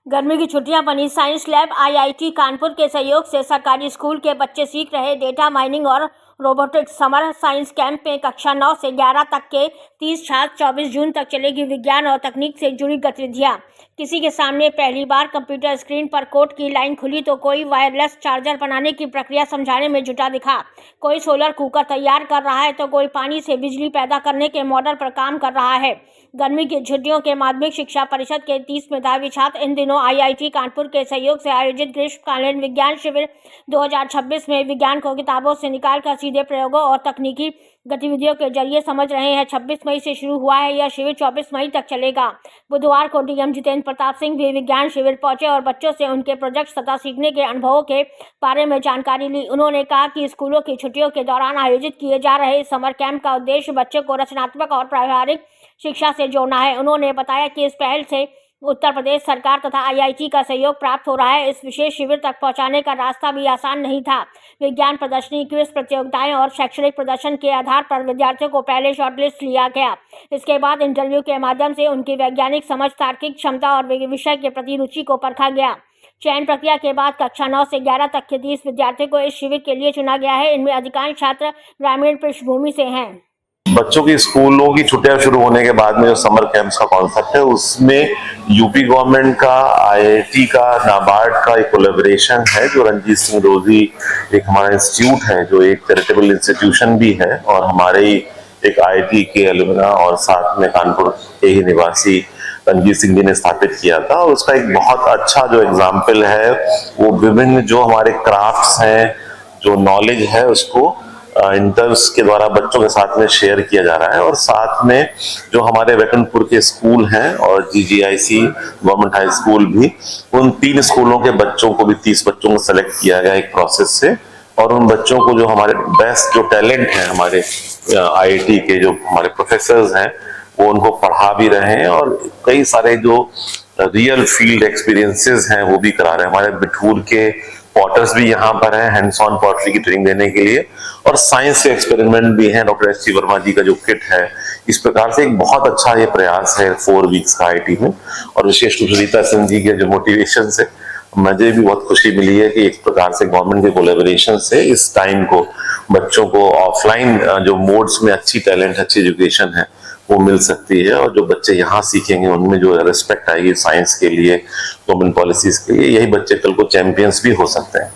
गर्मी की छुट्टियां बनी साइंस लैब। आईआईटी कानपुर के सहयोग से सरकारी स्कूल के बच्चे सीख रहे डेटा माइनिंग और रोबोटिक्स। समर साइंस कैंप में कक्षा 9 से 11 तक के 30 छात्र 24 जून तक चलेगी विज्ञान और तकनीक से जुड़ी गतिविधियां। किसी के सामने पहली बार कंप्यूटर स्क्रीन पर कोड की लाइन खुली तो कोई वायरलेस चार्जर बनाने की प्रक्रिया समझाने में जुटा दिखा, कोई सोलर कुकर तैयार कर रहा है तो कोई पानी से बिजली पैदा करने के मॉडल पर काम कर रहा है। गर्मी की छुट्टियों के माध्यमिक शिक्षा परिषद के 30 मेधावी छात्र इन दिनों आईआईटी कानपुर के सहयोग से आयोजित ग्रीष्मकालीन विज्ञान शिविर 2026 में विज्ञान को किताबों से निकालकर सीधे प्रयोगों और तकनीकी गतिविधियों के जरिए समझ रहे हैं। 26 मई से शुरू हुआ है यह शिविर 24 मई तक चलेगा। बुधवार को डीएम जितेंद्र प्रताप सिंह भी विज्ञान शिविर पहुंचे और बच्चों से उनके प्रोजेक्ट तथा सीखने के अनुभवों के बारे में जानकारी ली। उन्होंने कहा कि स्कूलों की छुट्टियों के दौरान आयोजित किए जा रहे समर कैंप का उद्देश्य बच्चों को रचनात्मक और व्यावहारिक शिक्षा से जोड़ना है। उन्होंने बताया कि इस पहल से उत्तर प्रदेश सरकार तथा आईआईटी का सहयोग प्राप्त हो रहा है। इस विशेष शिविर तक पहुंचाने का रास्ता भी आसान नहीं था। विज्ञान प्रदर्शनी, क्विज प्रतियोगिताएं और शैक्षणिक प्रदर्शन के आधार पर विद्यार्थियों को पहले शॉर्टलिस्ट लिया गया। इसके बाद इंटरव्यू के माध्यम से उनकी वैज्ञानिक समझ, तार्किक क्षमता और विषय के प्रति रुचि को परखा गया। चयन प्रक्रिया के बाद कक्षा 9 से 11 तक के 30 विद्यार्थियों को इस शिविर के लिए चुना गया है। इनमें अधिकांश छात्र ग्रामीण पृष्ठभूमि से हैं। बच्चों की स्कूलों की छुट्टियां शुरू होने के बाद में जो समर कैंप्स का कॉन्सेप्ट है उसमें यूपी गवर्नमेंट का, आईआईटी का, नाबार्ड का एक कोलैबोरेशन है। जो रणजीत सिंह रोजी एक हमारा इंस्टीट्यूट है जो एक चैरिटेबल इंस्टीट्यूशन भी है और हमारे ही एक आईआईटी के एलुमना और साथ में कानपुर के ही निवासी रणजीत सिंह जी ने स्थापित किया था। और उसका एक बहुत अच्छा जो एग्जाम्पल है वो विभिन्न जो हमारे क्राफ्ट्स हैं, जो नॉलेज है उसको इंटर्स के द्वारा बच्चों के साथ में शेयर किया जा रहा है। और साथ में जो हमारे वेटनपुर के स्कूल हैं और जीजीआईसी गवर्नमेंट हाई स्कूल भी, उन 3 स्कूलों के बच्चों को भी 30 बच्चों को सेलेक्ट किया गया एक प्रोसेस से। और उन बच्चों को जो हमारे बेस्ट जो टैलेंट है हमारे आईआईटी के जो हमारे प्रोफेसर्स हैं वो उनको पढ़ा भी रहे हैं और कई सारे जो रियल फील्ड एक्सपीरियंसेस हैं वो भी करा रहे हैं। हमारे बिठूर के पॉटर्स भी यहाँ पर हैं हैंड्स ऑन पॉटरी की ट्रेनिंग देने के लिए, और साइंस के एक्सपेरिमेंट भी हैं। डॉक्टर एस सी वर्मा जी का जो किट है, इस प्रकार से एक बहुत अच्छा ये प्रयास है 4 वीक्स का आईआईटी में। और विशेष रूप से रीता सिंह जी के जो मोटिवेशन से मुझे भी बहुत खुशी मिली है कि एक प्रकार से गवर्नमेंट के कोलैबोरेशन से इस टाइम को बच्चों को ऑफलाइन जो मोड्स में अच्छी टैलेंट, अच्छी एजुकेशन है वो मिल सकती है। और जो बच्चे यहाँ सीखेंगे उनमें जो रिस्पेक्ट आएगी साइंस के लिए, गवर्नमेंट पॉलिसीज के लिए, यही बच्चे कल को चैंपियंस भी हो सकते हैं।